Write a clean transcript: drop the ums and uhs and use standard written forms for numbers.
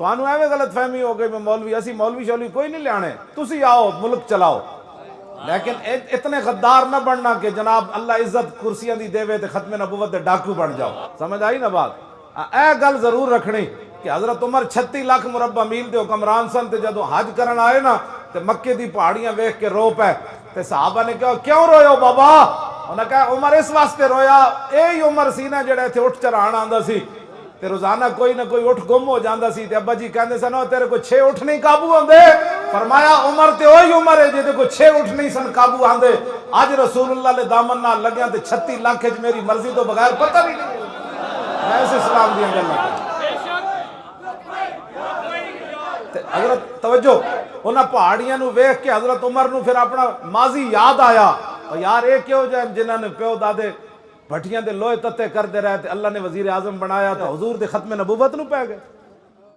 ਤੁਹਾਨੂੰ ਐਵੇਂ गलत फहमी हो गई मैं मौलवी असी मौलवी शौलवी कोई नहीं लियाने तुसी आओ मुल्क चलाओ लेकिन इतने गद्दार ना बनना कि जनाब अल्लाह इज्जत कुर्सियां दी देवे ते खत्मे नबूवत दे डाकू बन जाओ। समझ आई ना बात? ए गल जरूर रखनी कि हजरत उमर 36 लाख मुरब्बा मील के हुक्मरान सन ते जदों हज करन आए ना ते मक्के दी पहाड़ियां वेख के रो पे ते सहाबा ने कहा क्यों रोयो बाबा? उन्हें कहा उमर इस वास्ते रोया यही उमर सी ना जेड़ा इत्थे उठ चढ़ाण आंदा सी ते रोजाना कोई ना कोई उठ गुम हो जाता सी ते अब्बा जी कहते सन तेरे को 6 उठ नहीं काबू आंदे। फरमाया उमर ते वही उमर है जिहदे को 6 उठ नहीं सन काबू आंदे। अज रसूलुल्लाह दे दामन नाल लग्या ते 36 लाख च मेरी मर्जी तो बगैर पता भी नहीं ऐसे इस्लाम दी गल्लां ते हजरत तवज्जो उन्हां पहाड़ियां नूं वेख के हजरत उमर नूं फिर अपना माजी याद आया और यार ये क्यों जाए जिन्होंने प्यो दादे भट्टियां दे लोहे तत्ते करते रहे अल्लाह ने वजीर आजम बनाया तो हुजूर दे खत्मे नबूवत नूं पै गए।